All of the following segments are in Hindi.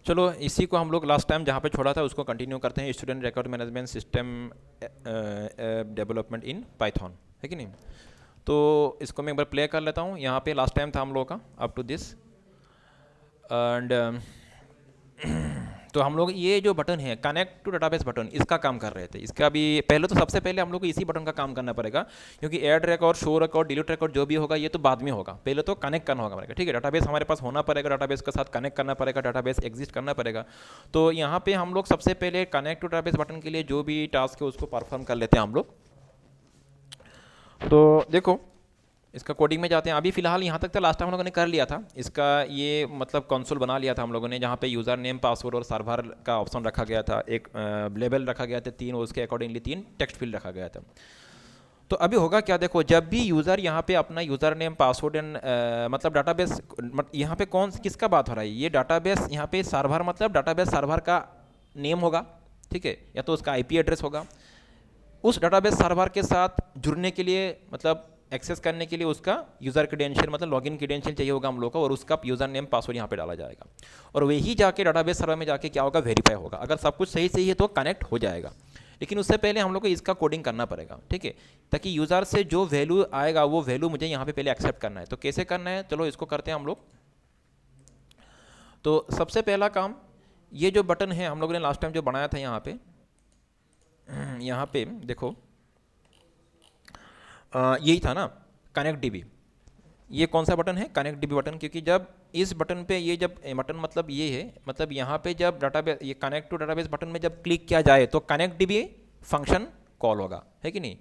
चलो इसी को हम लोग लास्ट टाइम जहाँ पे छोड़ा था उसको कंटिन्यू करते हैं। Student record management system development in Python, है कि नहीं। तो इसको मैं एक बार प्ले कर लेता हूँ। यहाँ पे लास्ट टाइम था हम लोगों का अप टू दिस एंड तो हम लोग ये जो बटन है कनेक्ट टू डाटाबेस बटन, इसका काम कर रहे थे। इसका भी पहले तो सबसे पहले हम लोग को इसी बटन का काम करना पड़ेगा, क्योंकि add record, show record, delete record जो भी होगा ये तो बाद में होगा, पहले तो कनेक्ट करना होगा हमारे। ठीक है, डाटाबेस हमारे पास होना पड़ेगा, डाटाबेस के साथ कनेक्ट करना पड़ेगा, डाटाबेस एग्जिस्ट करना पड़ेगा। तो यहाँ पे हम लोग सबसे पहले कनेक्ट टू डाटाबेस बटन के लिए जो भी टास्क है उसको परफॉर्म कर लेते हैं हम लोग। तो देखो इसका कोडिंग में जाते हैं। अभी फिलहाल यहाँ तक तो लास्ट टाइम हम लोगों ने कर लिया था इसका, ये मतलब कंसोल बना लिया था हम लोगों ने, जहाँ पे यूज़र नेम, पासवर्ड और सर्वर का ऑप्शन रखा गया था, एक लेबल रखा गया था 3 और उसके अकॉर्डिंगली 3 टेक्स्ट फील्ड रखा गया था। तो अभी होगा क्या, देखो जब भी यूज़र यहाँ पे अपना यूज़र नेम, पासवर्ड एंड मतलब डाटाबेस, यहाँ पे कौन किसका बात हो रहा है, ये डाटाबेस, यहाँ पे सर्वर मतलब डाटाबेस सर्वर का नेम होगा, ठीक है, या तो उसका आईपी एड्रेस होगा। उस डाटाबेस सर्वर के साथ जुड़ने के लिए मतलब एक्सेस करने के लिए उसका यूज़र क्रेडेंशियल मतलब लॉगिन क्रेडेंशियल चाहिए होगा हम लोग को, और उसका यूज़र नेम, पासवर्ड यहाँ पे डाला जाएगा, और वही जाके डाटाबेस सर्वर में जाके क्या होगा, वेरीफाई होगा। अगर सब कुछ सही सही है तो कनेक्ट हो जाएगा, लेकिन उससे पहले हम लोग को इसका कोडिंग करना पड़ेगा, ठीक है, ताकि यूज़र से जो वैल्यू आएगा वो वैल्यू मुझे यहाँ पे पहले एक्सेप्ट करना है। तो कैसे करना है, चलो इसको करते हैं हम लोग। तो सबसे पहला काम, ये जो बटन है हम लोगों ने लास्ट टाइम जो बनाया था यहाँ पे देखो यही था ना, कनेक्ट डीबी। ये कौन सा बटन है, कनेक्ट डीबी बटन, क्योंकि जब इस बटन पे ये जब बटन मतलब ये है, मतलब यहाँ पे जब डाटाबेस, ये कनेक्ट टू डाटाबेस बटन में जब क्लिक किया जाए तो कनेक्ट डीबी फंक्शन कॉल होगा, है कि नहीं।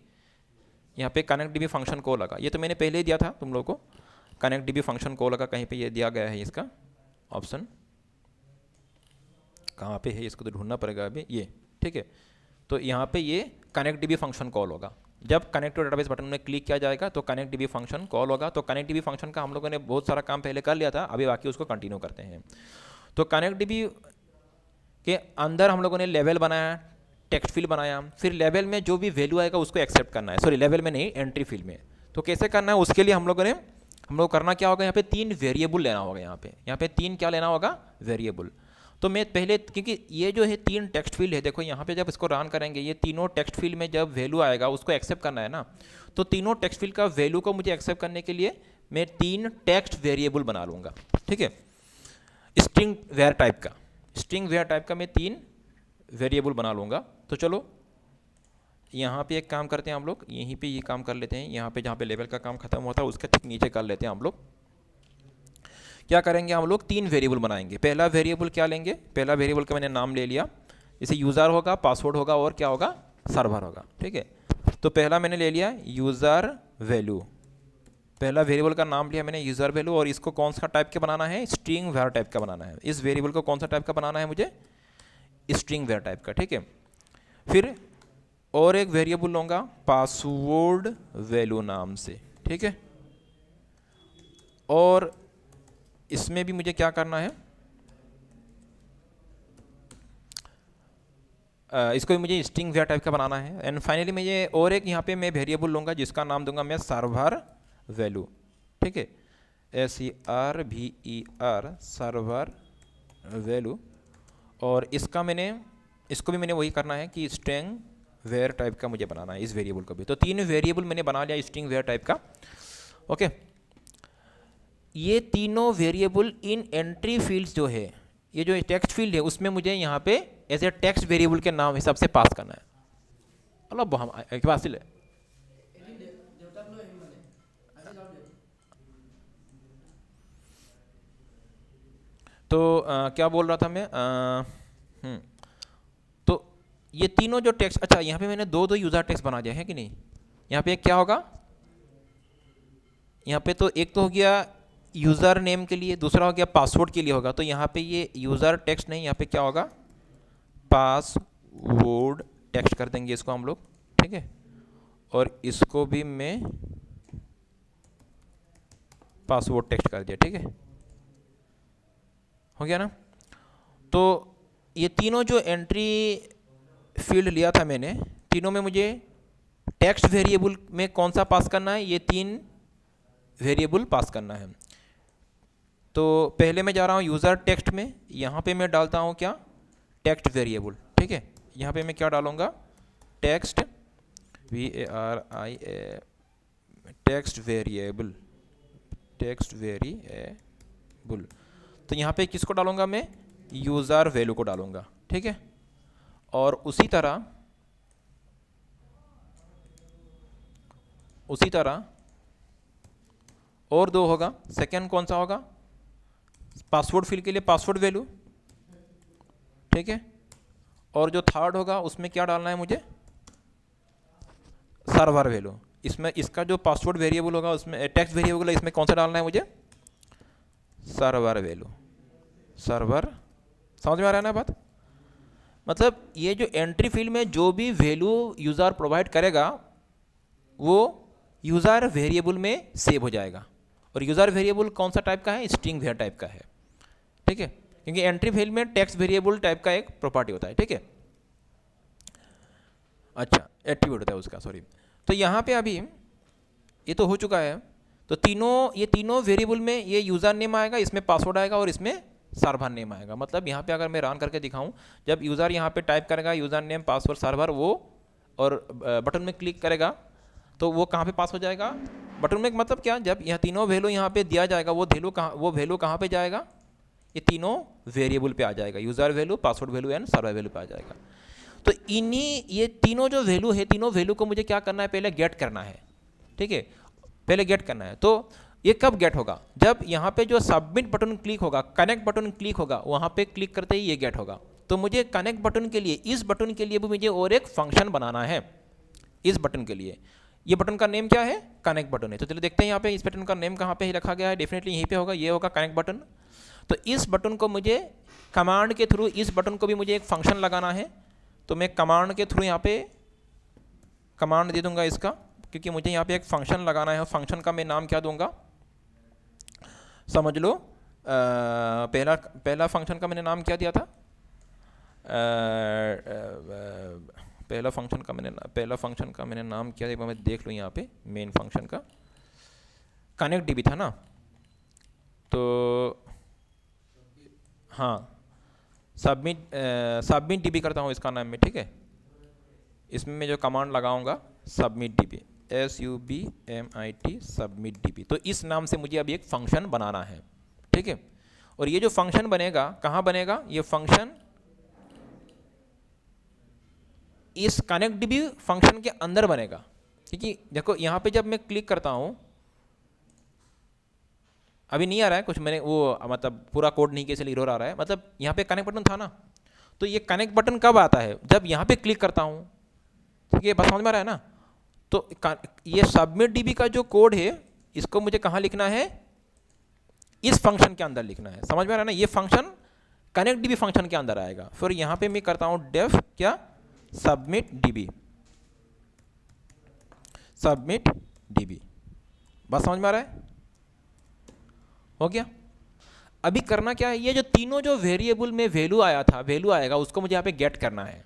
यहाँ पे कनेक्ट डीबी फंक्शन कॉल होगा, ये तो मैंने पहले ही दिया था तुम लोग को, कनेक्ट डीबी फंक्शन कॉल होगा, कहीं पे ये दिया गया है इसका ऑप्शन, कहाँ पे है इसको तो ढूंढना पड़ेगा अभी, ये ठीक है। तो यहाँ पे ये कनेक्ट डीबी फंक्शन कॉल होगा, जब कनेक्ट टू डाटाबेस बटन में क्लिक किया जाएगा तो कनेक्ट डीबी फंक्शन कॉल होगा। तो कनेक्ट डीबी फंक्शन का हम लोगों ने बहुत सारा काम पहले कर लिया था, अभी बाकी उसको कंटिन्यू करते हैं। तो कनेक्ट डीबी के अंदर हम लोगों ने लेवल बनाया, टेक्स्ट फील्ड बनाया, फिर लेवल में जो भी वैल्यू आएगा उसको एक्सेप्ट करना है, सॉरी लेवल में नहीं, एंट्री फील्ड में। तो कैसे करना है, उसके लिए हम लोग करना क्या होगा, यहाँ पे 3 वेरिएबल लेना होगा, यहाँ पे 3 क्या लेना होगा, वेरिएबल। तो मैं पहले, क्योंकि ये जो है 3 टेक्स्ट फील्ड है, देखो यहाँ पे जब इसको रन करेंगे ये तीनों टेक्स्ट फील्ड में जब वैल्यू आएगा उसको एक्सेप्ट करना है ना। तो तीनों टेक्स्ट फील्ड का वैल्यू को मुझे एक्सेप्ट करने के लिए मैं 3 टेक्स्ट वेरिएबल बना लूँगा, ठीक है, स्ट्रिंग वेयर टाइप का, स्ट्रिंग वेयर टाइप का मैं 3 वेरिएबल बना लूँगा। तो चलो यहाँ पे एक काम करते हैं हम लोग, यहीं पे ये काम कर लेते हैं, यहाँ पे जहाँ पे लेवल का काम खत्म होता है उसके ठीक नीचे कर लेते हैं हम लोग। क्या करेंगे, हम लोग 3 वेरिएबल बनाएंगे। पहला वेरिएबल क्या लेंगे, पहला वेरिएबल का मैंने नाम ले लिया, इसे यूज़र होगा, पासवर्ड होगा और क्या होगा, सर्वर होगा, ठीक है। तो पहला मैंने ले लिया यूज़र वैल्यू, पहला वेरिएबल का नाम लिया मैंने यूज़र वैल्यू, और इसको कौन सा टाइप का बनाना है, स्ट्रिंग वेयर टाइप का बनाना है। इस वेरिएबल को कौन सा टाइप का बनाना है मुझे, स्ट्रिंग वेयर टाइप का, ठीक है। फिर और एक वेरिएबल लूँगा पासवर्ड वैल्यू नाम से, ठीक है, और इसमें भी मुझे क्या करना है, इसको भी मुझे स्ट्रिंग वेयर टाइप का बनाना है। एंड फाइनली मैं ये और एक यहाँ पे मैं वेरिएबल लूँगा जिसका नाम दूंगा मैं सर्वर वैल्यू, ठीक है, SERVER सर्वर वैल्यू। और इसको भी मैंने वही करना है कि स्ट्रिंग वेयर टाइप का मुझे बनाना है इस वेरिएबल को भी। तो 3 वेरिएबल मैंने बना लिया स्ट्रिंग वेयर टाइप का, ओके। ये तीनों वेरिएबल इन एंट्री फील्ड्स जो है, ये जो टेक्स्ट फील्ड है उसमें मुझे यहाँ पे एज ए टेक्स्ट वेरिएबल के नाम हिसाब से पास करना है। अल्लाह हम एक बात ले, तो क्या बोल रहा था मैं, तो ये तीनों जो टेक्स्ट, अच्छा यहाँ पे मैंने 2 यूज़र टेक्स्ट बना दिया है कि नहीं। यहाँ पे क्या होगा, यहाँ पे तो एक तो हो गया यूज़र नेम के लिए, दूसरा हो गया पासवर्ड के लिए होगा। तो यहाँ पे ये यूज़र टेक्स्ट नहीं, यहाँ पे क्या होगा, पासवर्ड टेक्स्ट कर देंगे इसको हम लोग, ठीक है, और इसको भी मैं पासवर्ड टेक्स्ट कर दिया, ठीक है, हो गया ना। तो ये तीनों जो एंट्री फील्ड लिया था मैंने, तीनों में मुझे टेक्स्ट वेरिएबल में कौन सा पास करना है, ये 3 वेरिएबल पास करना है। तो पहले मैं जा रहा हूँ यूज़र टेक्स्ट में, यहाँ पे मैं डालता हूँ क्या, टेक्स्ट वेरिएबल, ठीक है। यहाँ पे मैं क्या डालूँगा, text VARIA, text variable, text variable. तो यहाँ पे किसको डालूँगा मैं, यूज़र वैल्यू को डालूँगा, ठीक है। और उसी तरह और दो होगा। सेकेंड कौन सा होगा, पासवर्ड फील्ड के लिए पासवर्ड वैल्यू, ठीक है। और जो थर्ड होगा उसमें क्या डालना है मुझे, सर्वर वैल्यू। इसमें इसका जो पासवर्ड वेरिएबल होगा उसमें टेक्स्ट वेरिएबल है, इसमें कौन सा डालना है मुझे, सर्वर वैल्यू, सर्वर। समझ में आ रहा है ना बात। मतलब ये जो एंट्री फील्ड में जो भी वैल्यू यूज़र प्रोवाइड करेगा वो यूज़र वेरिएबल में सेव हो जाएगा। और यूज़र वेरिएबल कौन सा टाइप का है, स्ट्रिंग वेर टाइप का है, ठीक है। क्योंकि एंट्री फील्ड में टेक्स्ट वेरिएबल टाइप का एक प्रॉपर्टी होता है, ठीक है। अच्छा, एट्रीब्यूट होता है उसका, सॉरी। तो यहाँ पे अभी ये तो हो चुका है। तो ये तीनों वेरिएबल में ये यूज़र नेम आएगा, इसमें पासवर्ड आएगा और इसमें सर्वर नेम आएगा। मतलब यहाँ पे अगर मैं रन करके दिखाऊं, जब यूज़र यहाँ पे टाइप करेगा यूज़र नेम पासवर्ड सर्वर वो, और बटन में क्लिक करेगा तो वो कहाँ पे पास हो जाएगा, बटन में। मतलब क्या, जब यह तीनों वैल्यू यहाँ पे दिया जाएगा वो वैल्यू कहाँ पे जाएगा, ये तीनों वेरिएबल पे आ जाएगा, user value, password value and server value पे आ जाएगा। तो ये तीनों जो वैल्यू है, तीनों वैल्यू को मुझे क्या करना है, पहले गेट करना है, ठीक है। पहले गेट करना है। तो ये कब गेट होगा, जब यहाँ पे जो सबमिट बटन क्लिक होगा, कनेक्ट बटन क्लिक होगा, वहाँ पे क्लिक करते ही ये गेट होगा। तो मुझे कनेक्ट बटन के लिए, इस बटन के लिए भी मुझे और एक फंक्शन बनाना है। इस बटन के लिए, ये बटन का नेम क्या है, कनेक्ट बटन है। तो चलिए देखते हैं यहाँ पे इस बटन का नेम कहाँ पे ही रखा गया है, डेफिनेटली यहीं पे होगा, ये होगा कनेक्ट बटन। तो इस बटन को मुझे कमांड के थ्रू, इस बटन को भी मुझे एक फंक्शन लगाना है। तो मैं कमांड के थ्रू यहाँ पे कमांड दे दूंगा इसका, क्योंकि मुझे यहाँ पे एक फंक्शन लगाना है। फंक्शन का मैं नाम क्या दूंगा, समझ लो। पहला फंक्शन का मैंने नाम क्या दिया था, पहला फंक्शन का मैंने नाम क्या दिया, मैं देख लूँ यहाँ पे। मेन फंक्शन का कनेक्ट डीबी था ना, तो हाँ, सबमिट डीबी करता हूँ इसका नाम में, ठीक है। इसमें मैं जो कमांड लगाऊंगा submit dB, SUBMIT submit dB. तो इस नाम से मुझे अभी एक फंक्शन बनाना है, ठीक है। और ये जो फंक्शन बनेगा कहाँ बनेगा, ये फंक्शन इस कनेक्ट डीबी फंक्शन के अंदर बनेगा। क्योंकि देखो यहाँ पे जब मैं क्लिक करता हूँ, अभी नहीं आ रहा है कुछ, मैंने वो मतलब पूरा कोड नहीं किया इसलिए एरर आ रहा है। मतलब यहाँ पे कनेक्ट बटन था ना, तो ये कनेक्ट बटन कब आता है, जब यहाँ पे क्लिक करता हूँ, ठीक है। बात समझ में आ रहा है ना। तो ये सबमिट डीबी का जो कोड है, इसको मुझे कहाँ लिखना है, इस फंक्शन के अंदर लिखना है। समझ में आ रहा है ना। ये फंक्शन कनेक्ट डीबी फंक्शन के अंदर आएगा। फिर यहाँ पे मैं करता हूँ डेफ क्या, सबमिट डीबी, सबमिट डीबी। बात समझ में आ रहा है, हो गया। अभी करना क्या है, ये जो तीनों जो वेरिएबल में वैल्यू आया था, वैल्यू आएगा, उसको मुझे यहाँ पे गेट करना है।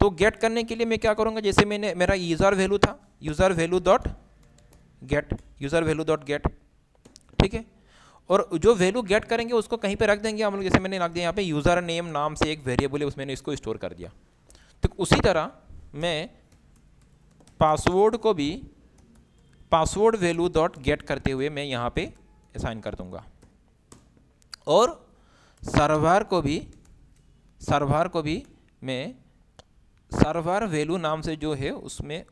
तो गेट करने के लिए मैं क्या करूँगा, जैसे मैंने मेरा यूज़र वैल्यू था, यूज़र वैल्यू डॉट गेट, ठीक है। और जो वैल्यू गेट करेंगे उसको कहीं पे रख देंगे हम लोग। जैसे मैंने रख दिया यहाँ पे यूज़र नेम नाम से एक वेरिएबल है, उसमें मैंने इसको स्टोर कर दिया। तो उसी तरह मैं पासवर्ड को भी पासवर्ड वैल्यू डॉट गेट करते हुए मैं यहाँ पे असाइन कर दूंगा। और सर्वर को भी मैं सर्वर वैल्यू नाम से जो है उसमें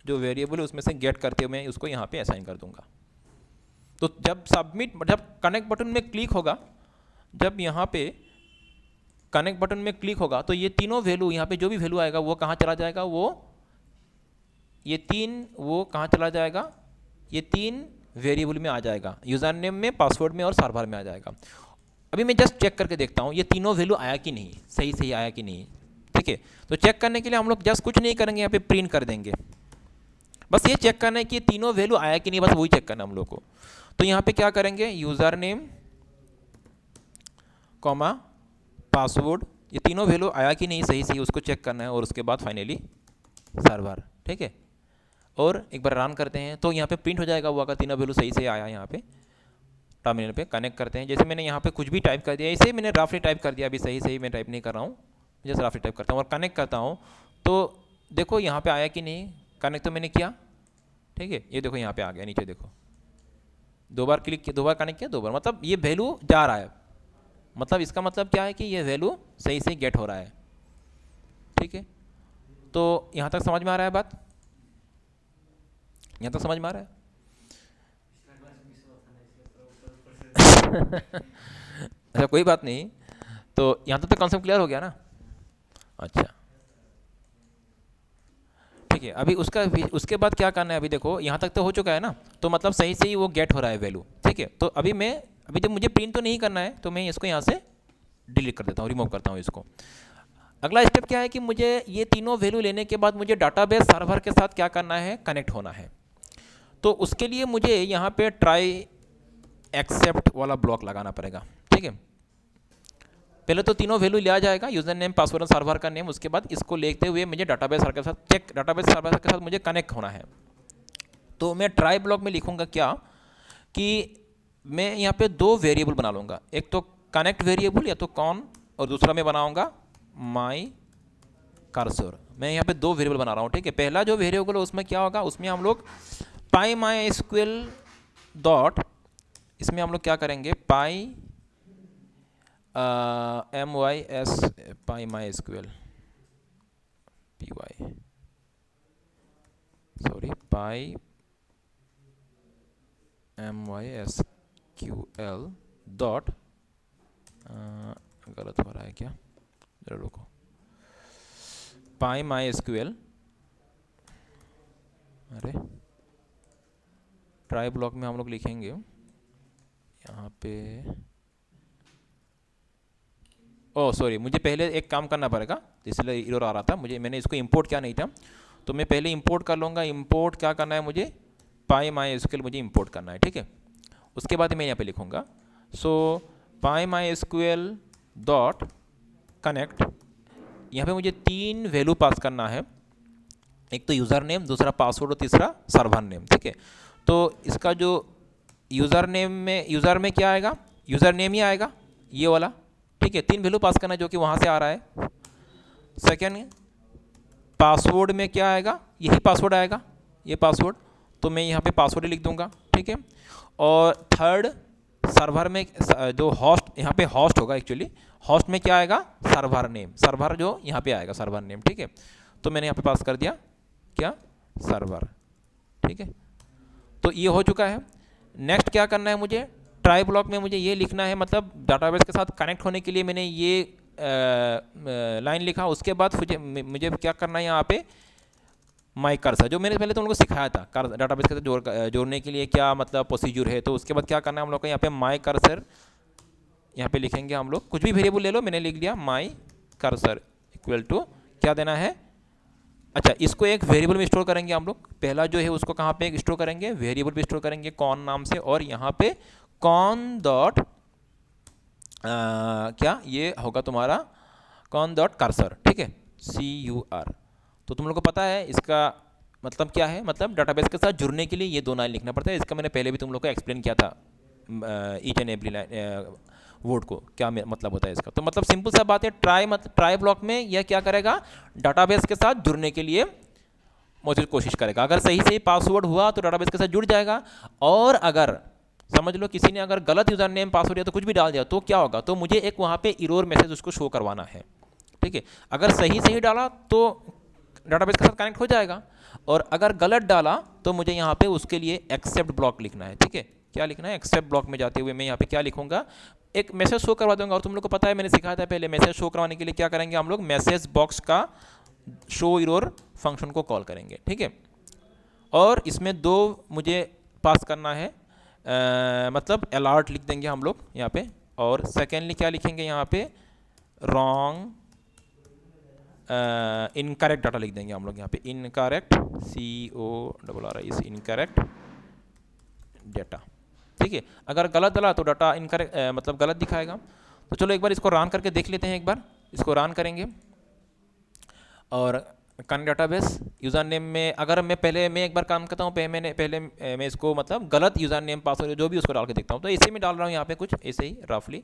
जो वेरिएबल है उसमें से गेट करते हुए मैं उसको यहाँ पे असाइन कर दूंगा। तो जब कनेक्ट बटन में क्लिक होगा, जब यहाँ पे कनेक्ट बटन में क्लिक होगा, तो ये तीनों वैल्यू, यहाँ पे जो भी वैल्यू आएगा वो कहाँ चला जाएगा, वो कहाँ चला जाएगा, ये तीन वेरिएबल में आ जाएगा, यूज़र नेम में, पासवर्ड में और सर्वर में आ जाएगा। अभी मैं जस्ट चेक करके देखता हूँ ये तीनों वैल्यू आया कि नहीं, सही आया कि नहीं, ठीक है। तो चेक करने के लिए हम लोग जस्ट कुछ नहीं करेंगे, यहाँ पे प्रिंट कर देंगे। बस ये चेक करना है कि ये तीनों वैल्यू आया कि नहीं, बस वही चेक करना है हम लोग को। तो यहाँ पे क्या करेंगे, यूज़र नेम कॉमा पासवर्ड, ये तीनों वैल्यू आया कि नहीं सही उसको चेक करना है। और उसके बाद फाइनली सर्वर, ठीक है। और एक बार रन करते हैं तो यहाँ पे प्रिंट हो जाएगा वो, अगर तीनों वैल्यू सही से आया यहाँ पे, टर्मिनल पे कनेक्ट करते हैं। जैसे मैंने यहाँ पे कुछ भी टाइप कर दिया, इसे मैंने रफली टाइप कर दिया, अभी सही सही मैं टाइप नहीं कर रहा हूँ, जैसे रफली टाइप करता हूँ और कनेक्ट करता हूँ, तो देखो यहाँ पे आया कि नहीं, कनेक्ट तो मैंने किया, ठीक है, ये देखो यहाँ पे आ गया, नीचे देखो, 2 बार क्लिक किया, 2 बार कनेक्ट किया, 2 बार, मतलब ये वैल्यू जा रहा है, मतलब इसका मतलब क्या है कि ये वैल्यू सही से गेट हो रहा है, ठीक है। तो यहाँ तक समझ में आ रहा है बात, यहाँ तक समझ में आ रहा है? अच्छा कोई बात नहीं, तो यहाँ तक तो कॉन्सेप्ट क्लियर हो गया ना? अच्छा ठीक है, अभी उसके बाद क्या करना है, अभी देखो यहाँ तक तो हो चुका है ना, तो मतलब सही से ही वो गेट हो रहा है वैल्यू, ठीक है। तो अभी जब मुझे प्रिंट तो नहीं करना है, तो मैं इसको यहाँ से डिलीट कर देता हूँ, रिमूव करता हूँ इसको। अगला स्टेप क्या है कि मुझे ये तीनों वैल्यू लेने के बाद मुझे डाटाबेस सर्वर के साथ क्या करना है, कनेक्ट होना है। तो उसके लिए मुझे यहाँ पे ट्राई एक्सेप्ट वाला ब्लॉक लगाना पड़ेगा, ठीक है। पहले तो तीनों वैल्यू लिया जाएगा, यूजर नेम, पासवर्ड और सर्वर का नेम, उसके बाद इसको लेते हुए मुझे डाटाबेस सर्वर के साथ डाटाबेस सर्वर के साथ मुझे कनेक्ट होना है। तो मैं ट्राई ब्लॉक में लिखूंगा क्या कि मैं यहाँ पे 2 वेरिएबल बना लूँगा, एक तो कनेक्ट वेरिएबल या तो कॉन, और दूसरा मैं बनाऊँगा माई कर्सर। मैं यहाँ पे 2 वेरिएबल बना रहा हूँ, ठीक है। पहला जो वेरिएबल है उसमें क्या होगा, उसमें हम लोग पाई माई एसक्यूएल डॉट, इसमें हम लोग क्या करेंगे, पाई MYS pi my SQL PY sorry pi MySQL dot, गलत हो रहा है क्या, जरा रुको, पाई माई एसक्यूएल, अरे ट्राई ब्लॉक में हम लोग लिखेंगे यहाँ पे, ओह सॉरी, मुझे पहले एक काम करना पड़ेगा, इसलिए एरर आ रहा था मुझे, मैंने इसको इंपोर्ट किया नहीं था, तो मैं पहले इंपोर्ट कर लूँगा। इंपोर्ट क्या करना है मुझे, पाई माई एसक्यूएल मुझे इंपोर्ट करना है, ठीक है। उसके बाद मैं यहाँ पे लिखूँगा सो पाई माई एसक्यूएल डॉट कनेक्ट, यहाँ पे मुझे 3 वैल्यू पास करना है, एक तो यूज़र नेम, दूसरा पासवर्ड और तीसरा सर्वर नेम, ठीक है। तो इसका जो यूज़र में क्या आएगा, यूज़र नेम ही आएगा ये वाला, ठीक है। 3 वैल्यू पास करना है जो कि वहाँ से आ रहा है। सेकेंड पासवर्ड में क्या आएगा, यही पासवर्ड आएगा, ये पासवर्ड, तो मैं यहाँ पे पासवर्ड ही लिख दूंगा, ठीक है। और थर्ड सर्वर में जो होस्ट, यहाँ पे होस्ट होगा एक्चुअली, होस्ट में क्या आएगा, सर्वर नेम, सर्वर जो यहाँ पे आएगा सर्वर नेम, ठीक है। तो मैंने यहाँ पे पास कर दिया क्या, सर्वर, ठीक है। तो ये हो चुका है। नेक्स्ट क्या करना है मुझे, ट्राई ब्लॉक में मुझे ये लिखना है, मतलब डाटाबेस के साथ कनेक्ट होने के लिए मैंने ये लाइन लिखा। उसके बाद मुझे क्या करना है, यहाँ पे माई कर्सर, जो मैंने पहले तुम लोगों को सिखाया था डाटाबेस के साथ जोड़ने के लिए क्या मतलब प्रोसीजर है। तो उसके बाद क्या करना है हम लोग को, यहाँ पे माई कर्सर, यहाँ पे लिखेंगे हम लोग, कुछ भी वेरिएबल ले लो, मैंने लिख लिया माई कर्सर इक्वल टू क्या देना है, अच्छा इसको एक वेरिएबल में स्टोर करेंगे हम लोग। पहला जो है उसको कहाँ पे स्टोर करेंगे, वेरिएबल पे स्टोर करेंगे कॉन नाम से, और यहाँ पे कॉन डॉट क्या ये होगा तुम्हारा, कॉन डॉट कर्सर, ठीक है, CUR। तो तुम लोग को पता है इसका मतलब क्या है, मतलब डाटाबेस के साथ जुड़ने के लिए ये 2 लाइन लिखना पड़ता है। इसका मैंने पहले भी तुम लोग को एक्सप्लेन किया था, each and every line word को क्या मतलब होता है इसका। तो मतलब सिंपल सा बात है, ट्राई ब्लॉक में यह क्या करेगा, डाटाबेस के साथ जुड़ने के लिए मौजूद कोशिश करेगा। अगर सही से पासवर्ड हुआ तो डाटाबेस के साथ जुड़ जाएगा, और अगर समझ लो किसी ने अगर गलत यूजर नेम पासवर्ड या तो कुछ भी डाल दिया तो क्या होगा, तो मुझे एक वहाँ पे एरर मैसेज उसको शो करवाना है, ठीक है। अगर सही डाला तो डाटाबेस के साथ कनेक्ट हो जाएगा, और अगर गलत डाला तो मुझे यहाँ पे उसके लिए एक्सेप्ट ब्लॉक लिखना है, ठीक है। क्या लिखना है, एक्सेप्ट ब्लॉक में जाते हुए मैं यहाँ पे क्या लिखूंगा, एक मैसेज शो करवा दूंगा। और तुम लोग को पता है मैंने सिखाया था पहले, मैसेज शो करवाने के लिए क्या करेंगे हम लोग, मैसेज बॉक्स का शो एरर फंक्शन को कॉल करेंगे, ठीक है। और इसमें 2 मुझे पास करना है, मतलब अलर्ट लिख देंगे हम लोग यहाँ पे, और सेकेंडली क्या लिखेंगे यहाँ पे, रॉन्ग इनकरेक्ट डाटा लिख देंगे हम लोग यहाँ पे, इनकरेक्ट CORRECT इनकरेक्ट डाटा, ठीक है। अगर गलत डाला तो डाटा इनकरेक्ट मतलब गलत दिखाएगा। तो चलो एक बार इसको रन करके देख लेते हैं, एक बार इसको रन करेंगे और कनेक्ट डाटाबेस यूज़र नेम में अगर मैं एक बार काम करता हूँ, पहले मैं इसको मतलब गलत यूज़र नेम पासवर्ड जो भी उसको डाल के देखता हूँ, तो इसे में डाल रहा हूँ यहाँ पे कुछ ऐसे ही रफली,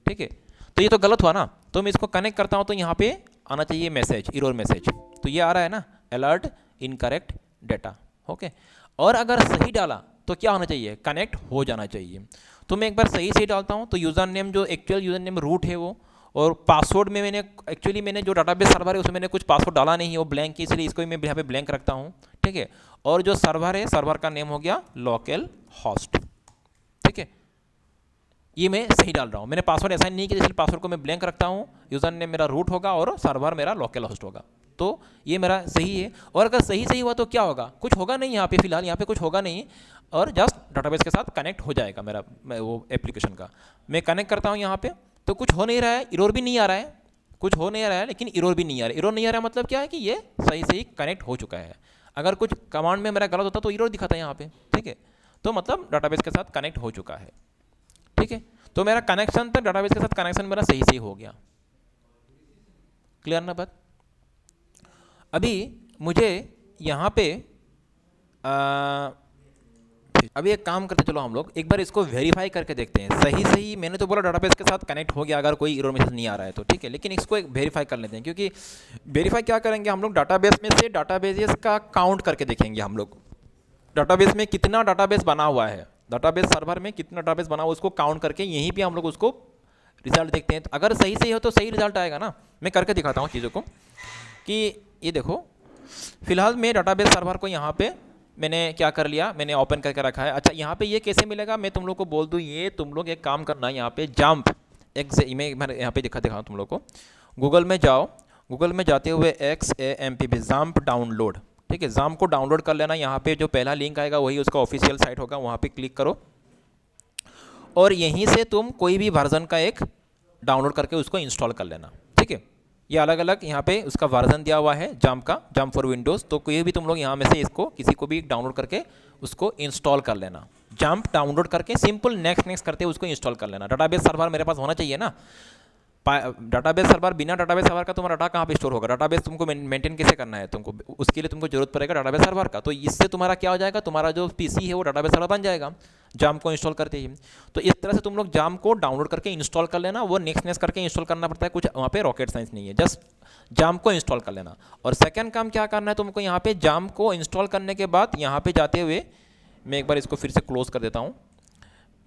ठीक है। तो ये तो गलत हुआ ना, तो मैं इसको कनेक्ट करता हूँ तो यहाँ पे आना चाहिए मैसेज, एरर मैसेज, तो ये आ रहा है ना, अलर्ट इनकरेक्ट डेटा, ओके। और अगर सही डाला तो क्या होना चाहिए, कनेक्ट हो जाना चाहिए। तो मैं एक बार सही डालता हूँ, तो यूज़र नेम जो एक्चुअल यूज़र नेम रूट है वो, और पासवर्ड में मैंने जो डाटाबेस सर्वर है उसमें मैंने कुछ पासवर्ड डाला नहीं है, वो ब्लैंक है, इसलिए इसको मैं यहाँ पे ब्लैंक रखता हूँ, ठीक है। और जो सर्वर है, सर्वर का नेम हो गया लोकल होस्ट, ठीक है। ये मैं सही डाल रहा हूँ, मैंने पासवर्ड असाइन नहीं किया, इसलिए पासवर्ड को मैं ब्लैंक रखता हूँ। यूज़र नेम मेरा रूट होगा और सर्वर मेरा लोकल होस्ट होगा, तो ये मेरा सही है। और अगर सही हुआ तो क्या होगा, कुछ होगा नहीं यहाँ पे, फिलहाल यहाँ पे कुछ होगा नहीं, और जस्ट डाटाबेस के साथ कनेक्ट हो जाएगा मेरा वो एप्लीकेशन का। मैं कनेक्ट करता हूँ यहाँ पे, तो कुछ हो नहीं रहा है, एरर भी नहीं आ रहा है, कुछ हो नहीं रहा है, लेकिन एरर भी नहीं आ रहा है। एरर नहीं आ रहा है मतलब क्या है कि ये सही कनेक्ट हो चुका है। अगर कुछ कमांड में मेरा गलत होता तो एरर दिखाता है यहाँ पे, ठीक है। तो मतलब डाटाबेस के साथ कनेक्ट हो चुका है, ठीक है। तो मेरा कनेक्शन तक डाटाबेस के साथ कनेक्शन मेरा सही हो गया। क्लियर ना बात। अभी मुझे यहाँ पे अभी एक काम करते, चलो हम लोग एक बार इसको वेरीफाई करके देखते हैं। सही मैंने तो बोला डाटाबेस के साथ कनेक्ट हो गया अगर कोई एरर मैसेज नहीं आ रहा है तो, ठीक है। लेकिन इसको एक वेरीफाई कर लेते हैं, क्योंकि वेरीफाई क्या करेंगे हम लोग, डाटाबेस में से डाटाबेसेस का काउंट करके देखेंगे हम लोग, डाटाबेस में कितना डाटाबेस बना हुआ है, डाटाबेस सर्वर में कितना डाटाबेस बना हुआ उसको काउंट करके यहीं पे हम लोग उसको रिजल्ट देखते हैं। तो अगर सही हो तो सही रिजल्ट आएगा ना। मैं करके दिखाता हूँ चीज़ों को, कि ये देखो फिलहाल मैं डाटाबेस सर्वर को यहाँ पे मैंने क्या कर लिया, मैंने ओपन करके रखा है। अच्छा यहाँ पे ये कैसे मिलेगा, मैं तुम लोग को बोल दूँ, ये तुम लोग एक काम करना है, यहाँ पे जंप मैं यहाँ पे दिखाऊँ तुम लोग को। गूगल में जाओ, गूगल में जाते हुए XAMPP जंप डाउनलोड, ठीक है। जंप को डाउनलोड कर लेना। यहाँ पे जो पहला लिंक आएगा वही उसका ऑफिशियल साइट होगा, वहाँ पे क्लिक करो और यहीं से तुम कोई भी वर्जन का एक डाउनलोड करके उसको इंस्टॉल कर लेना, ठीक है। ये अलग अलग यहाँ पे उसका वर्जन दिया हुआ है जंप का, जंप फॉर विंडोज़। तो कोई भी तुम लोग यहाँ में से इसको किसी को भी डाउनलोड करके उसको इंस्टॉल कर लेना। जंप डाउनलोड करके सिंपल नेक्स्ट करते उसको इंस्टॉल कर लेना। डाटाबेस सर्वर मेरे पास होना चाहिए ना, डाटाबेस सर्वर, बिना डाटाबेस सर्वर का तुम्हारा डाटा कहाँ पे स्टोर होगा। डाटाबेस तुमको मेंटेन कैसे करना है, तुमको उसके लिए तुमको जरूरत पड़ेगा डाटाबेस सर्वर का। तो इससे तुम्हारा क्या हो जाएगा, तुम्हारा जो पीसी है वो डाटाबेस सर्वर बन जाएगा जाम को इंस्टॉल करते ही। तो इस तरह से तुम लोग जाम को डाउनलोड करके इंस्टॉल कर लेना। वो नेक्स्ट करके इंस्टॉल करना पड़ता है, कुछ वहाँ पे रॉकेट साइंस नहीं है, जस्ट जाम को इंस्टॉल कर लेना। और सेकंड काम क्या करना है तुमको, यहाँ पे जाम को इंस्टॉल करने के बाद यहाँ पे जाते हुए मैं एक बार इसको फिर से क्लोज कर देता हूँ।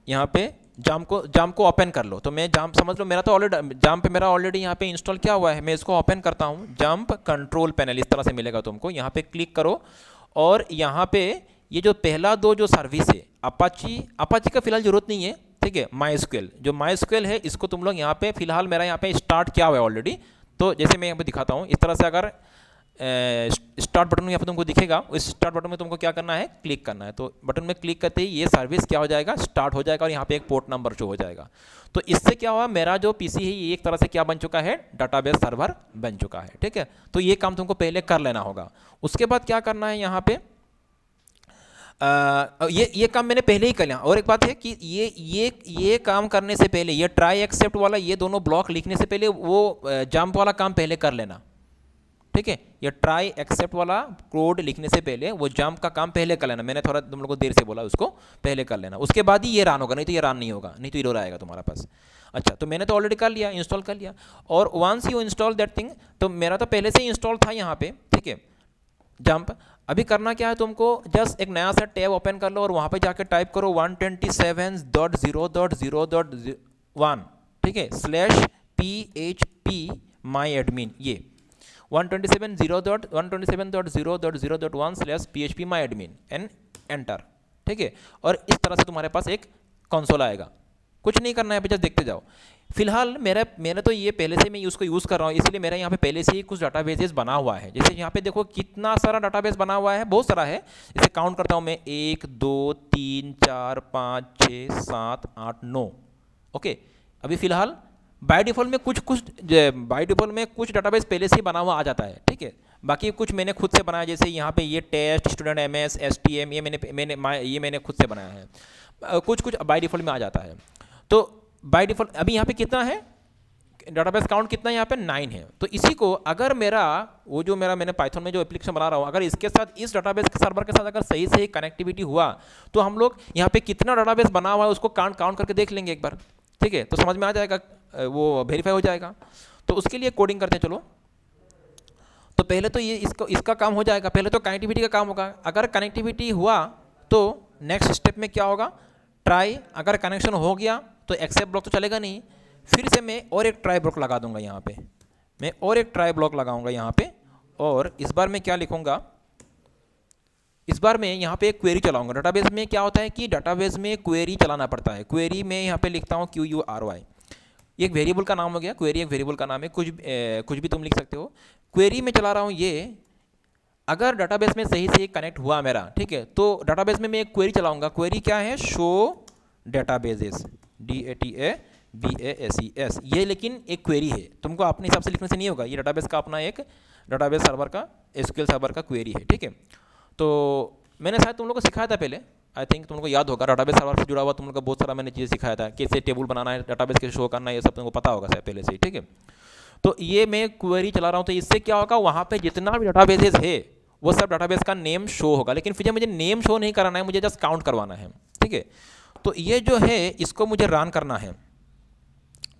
यहाँ पे जाम को ओपन कर लो। तो मैं जाम समझ लो मेरा तो ऑलरेडी जाम पे मेरा ऑलरेडी यहाँ पे इंस्टॉल किया हुआ है। मैं इसको ओपन करता हूँ, जंप कंट्रोल पैनल इस तरह से मिलेगा तुमको। यहाँ पे क्लिक करो और यहाँ पे ये जो पहला दो जो सर्विस है अपाची का फिलहाल जरूरत नहीं है, ठीक है। माइस्क्यूएल, जो माइस्क्यूएल है इसको तुम लोग यहाँ पे फिलहाल मेरा यहाँ पे स्टार्ट किया हुआ है ऑलरेडी। तो जैसे मैं यहाँ पे दिखाता हूँ इस तरह से, अगर स्टार्ट बटन यहाँ पर तुमको दिखेगा, उस स्टार्ट बटन में तुमको क्या करना है, क्लिक करना है। तो बटन में क्लिक करते ही ये सर्विस क्या हो जाएगा, स्टार्ट हो जाएगा और यहाँ पे एक पोर्ट नंबर शो हो जाएगा। तो इससे क्या हुआ, मेरा जो पीसी है ये एक तरह से क्या बन चुका है, डाटाबेस सर्वर बन चुका है, ठीक है। तो ये काम तुमको पहले कर लेना होगा। उसके बाद क्या करना है, यहाँ पे ये काम मैंने पहले ही कर लिया। और एक बात है कि ये काम करने से पहले, ये ट्राई एक्सेप्ट वाला, ये दोनों ब्लॉक लिखने से पहले वो जंप वाला काम पहले कर लेना, ठीक है। ये ट्राई एक्सेप्ट वाला कोड लिखने से पहले वो जंप का काम पहले कर लेना। मैंने थोड़ा तुम लोगों को देर से बोला, उसको पहले कर लेना। उसके बाद ही ये रन होगा, नहीं तो ये रन नहीं होगा, नहीं तो एरर आएगा तुम्हारा पास। अच्छा, तो मैंने तो ऑलरेडी कर लिया, इंस्टॉल कर लिया। और once you install that thing, तो मेरा तो पहले से ही इंस्टॉल था यहाँ पे, ठीक है, जंप। अभी करना क्या है तुमको, जस्ट एक नया सा टैब ओपन कर लो और वहाँ पे जाके टाइप करो 127.0.0.1, ठीक है, /php myadmin। ये 127.0.1 myadmin एंड एंटर, ठीक है। और इस तरह से तुम्हारे पास एक कंसोल आएगा। कुछ नहीं करना है, जस्ट देखते जाओ। फिलहाल मैंने तो ये पहले से मैं उसको यूज़ कर रहा हूँ, इसलिए मेरा यहाँ पे पहले से ही कुछ डाटाबेसेस बना हुआ है। जैसे यहाँ पे देखो कितना सारा डाटाबेस बना हुआ है, बहुत सारा है। जैसे काउंट करता हूँ मैं, 1 2 3 4 5 6 7 8 9, ओके। अभी फिलहाल बाय डिफ़ॉल्ट में कुछ डाटाबेस पहले से ही बना हुआ आ जाता है, ठीक है। बाकी कुछ मैंने खुद से बनाया, जैसे यहाँ पे ये टेस्ट स्टूडेंट MS STM, ये मैंने खुद से बनाया है। कुछ बाय डिफ़ॉल्ट में आ जाता है। तो बाय डिफ़ॉल्ट अभी यहाँ पे कितना है, डाटाबेस काउंट कितना है यहाँ पे 9 है। तो इसी को अगर मेरा वो जो मैंने पाइथन में जो एप्लीकेशन बना रहा हूँ, अगर इसके साथ इस डाटाबेस के सर्वर के साथ अगर सही से कनेक्टिविटी हुआ तो हम लोग यहाँ पे कितना डाटाबेस बना हुआ है उसको काउंट करके देख लेंगे एक बार, ठीक है। तो समझ में आ जाएगा, वो वेरीफाई हो जाएगा। तो उसके लिए कोडिंग करते हैं। चलो, तो पहले तो ये इसका काम हो जाएगा। पहले तो कनेक्टिविटी का काम होगा। अगर कनेक्टिविटी हुआ तो नेक्स्ट स्टेप में क्या होगा, ट्राई। अगर कनेक्शन हो गया तो एक्सेप्ट ब्लॉक तो चलेगा नहीं, फिर से मैं और एक ट्राई ब्लॉक लगा दूंगा यहाँ पे। मैं और एक ट्राई ब्लॉक लगाऊंगा यहाँ पे, और इस बार मैं क्या लिखूंगा, इस बार मैं यहाँ पे एक क्वेरी चलाऊंगा। डाटाबेस में क्या होता है कि डाटाबेस में क्वेरी चलाना पड़ता है। क्वेरी में यहाँ पे लिखता हूँ QURY, एक वेरिएबल का नाम हो गया। क्वेरी एक वेरिएबल का नाम है, कुछ भी तुम लिख सकते हो। क्वेरी में चला रहा हूँ ये, अगर डाटाबेस में सही से कनेक्ट हुआ मेरा, ठीक है, तो डाटाबेस में मैं एक क्वेरी चलाऊंगा। क्वेरी क्या है, शो डेटाबेसेस, DATABASES। ये लेकिन एक क्वेरी है, तुमको अपने हिसाब से लिखने से नहीं होगा। ये डाटाबेस का अपना एक डाटाबेस सर्वर का SQL सर्वर का क्वेरी है, ठीक है। तो मैंने शायद तुम लोग को सिखाया था पहले, आई थिंक तुम लोग को याद होगा। डाटाबेस सर्वर से जुड़ा हुआ तुम लोग का बहुत सारा मैंने चीज़ें सिखाया था, कैसे टेबल बनाना है, डाटाबेस कैसे शो करना है, ये सब तुमको पता होगा शायद पहले से ही, ठीक है। तो ये मैं क्वेरी चला रहा हूँ, तो इससे क्या होगा, वहाँ पे जितना भी डाटाबेसेस है वो सब डाटाबेस का नेम शो होगा। लेकिन फिर मुझे नेम शो नहीं कराना है, मुझे जस्ट काउंट करवाना है, ठीक है। तो ये जो है इसको मुझे रन करना है,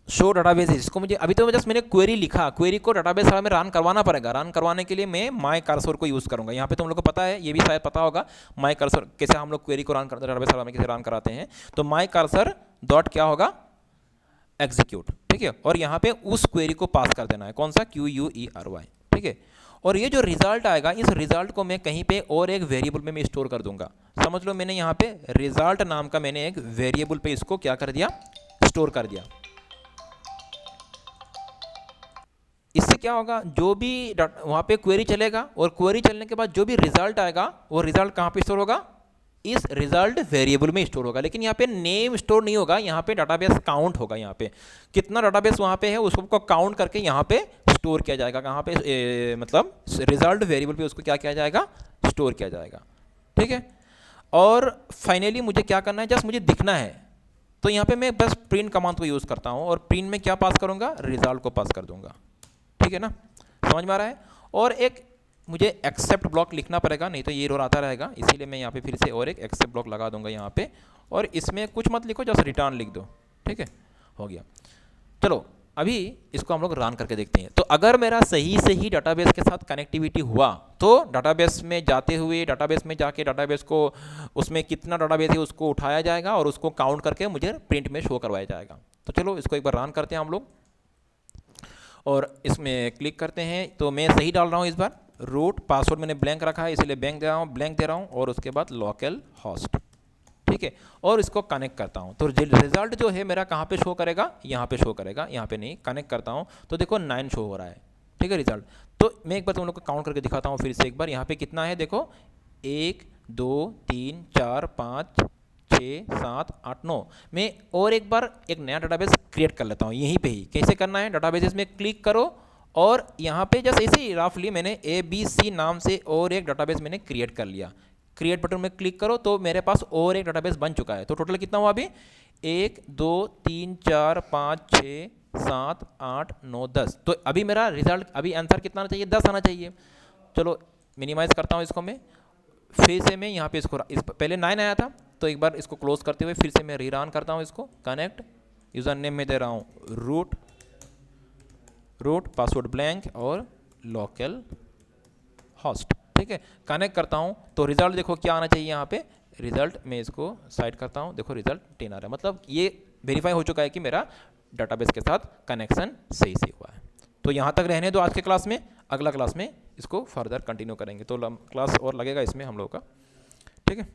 शो डाटाबेस। इसको मुझे अभी तो जस्ट मैंने क्वेरी लिखा, क्वेरी को डाटाबेस में रन करवाना पड़ेगा। रन करवाने के लिए मैं माई कर्सर को यूज़ करूँगा। यहाँ पे तुम लोग को पता है, ये भी शायद पता होगा, माई कर्सर कैसे हम लोग क्वेरी को रन करते हैं, डाटाबेस में कैसे रन कराते हैं। तो माई कर्सर डॉट क्या होगा, एग्जीक्यूट, ठीक है। और यहाँ पे उस क्वेरी को पास कर देना है, कौन सा, QUERY, ठीक है। और ये जो रिजल्ट आएगा, इस रिजल्ट को मैं कहीं पे और एक वेरिएबल में मैं स्टोर कर दूंगा। समझ लो, मैंने यहाँ पे रिजल्ट नाम का मैंने एक वेरिएबल पे इसको क्या कर दिया, स्टोर कर दिया। इससे क्या होगा, जो भी वहाँ पे क्वेरी चलेगा और क्वेरी चलने के बाद जो भी रिजल्ट आएगा वो रिजल्ट कहाँ पे स्टोर होगा, इस रिजल्ट वेरिएबल में स्टोर होगा। लेकिन यहाँ पे नेम स्टोर नहीं होगा, यहाँ पे डाटाबेस काउंट होगा। यहाँ पे कितना डाटाबेस वहाँ पे है उसको काउंट करके यहाँ पे स्टोर किया जाएगा। कहाँ पे मतलब रिजल्ट वेरिएबल पे उसको क्या किया जाएगा, स्टोर किया जाएगा, ठीक है। और फाइनली मुझे क्या करना है, जस्ट मुझे दिखना है। तो यहाँ पे मैं बस प्रिंट कमांड को यूज़ करता हूँ और प्रिंट में क्या पास करूँगा, रिजल्ट को पास कर दूंगा, ठीक है ना। समझ में आ रहा है। और एक मुझे एक्सेप्ट ब्लॉक लिखना पड़ेगा, नहीं तो ये एरर आता रहेगा। इसीलिए मैं यहाँ पे फिर से और एक एक्सेप्ट ब्लॉक लगा दूंगा यहाँ पे, और इसमें कुछ मत लिखो, जस्ट रिटर्न लिख दो, ठीक है, हो गया। चलो अभी इसको हम लोग रन करके देखते हैं। तो अगर मेरा सही से ही डाटाबेस के साथ कनेक्टिविटी हुआ तो डाटाबेस में जाते हुए, डाटाबेस में जाके डाटाबेस को, उसमें कितना डाटाबेस है उसको उठाया जाएगा और उसको काउंट करके मुझे प्रिंट में शो करवाया जाएगा। तो चलो इसको एक बार रन करते हैं हम लोग, और इसमें क्लिक करते हैं। तो मैं सही डाल रहा हूँ इस बार, रूट पासवर्ड मैंने ब्लैंक रखा है इसलिए ब्लैंक दे रहा हूँ, और उसके बाद लोकल होस्ट, ठीक है। और इसको कनेक्ट करता हूँ। तो रिजल्ट जो है मेरा कहाँ पे शो करेगा, यहाँ पे शो करेगा, यहाँ पे नहीं। कनेक्ट करता हूँ तो देखो 9 शो हो रहा है, ठीक है, रिजल्ट। तो मैं एक बार तुम लोग को काउंट करके दिखाता हूँ फिर से एक बार। यहाँ पे कितना है देखो, 1 2 3 4 5 6 7 8 9। मैं और एक बार एक नया डाटाबेस क्रिएट कर लेता हूँ यहीं पे ही। कैसे करना है, डाटाबेसेस में क्लिक करो और यहाँ पे जस्ट ऐसे ही रफली मैंने ABC नाम से और एक डाटाबेस मैंने क्रिएट कर लिया। क्रिएट बटन में क्लिक करो तो मेरे पास और एक डाटाबेस बन चुका है। तो टोटल कितना हुआ अभी, 1 2 3 4 5 6 7 8 9 10। तो अभी मेरा रिजल्ट, अभी आंसर कितना आना चाहिए, 10 आना चाहिए। चलो मिनिमाइज करता हूँ इसको मैं, फिर से मैं यहाँ पे इसको पहले 9 आया था, तो एक बार इसको क्लोज करते हुए फिर से मैं रीरन करता हूँ इसको। कनेक्ट, यूज़र नेम में दे रहा हूँ रूट पासवर्ड ब्लैंक और लोकल होस्ट, ठीक है। कनेक्ट करता हूँ तो रिजल्ट देखो क्या आना चाहिए यहाँ पे। रिजल्ट मैं इसको साइड करता हूँ, देखो रिजल्ट 10 आ रहा है। मतलब ये वेरीफाई हो चुका है कि मेरा डाटाबेस के साथ कनेक्शन सही से हुआ है। तो यहाँ तक रहने दो आज के क्लास में, अगला क्लास में इसको फर्दर कंटिन्यू करेंगे। तो क्लास और लगेगा इसमें हम लोग का, ठीक है।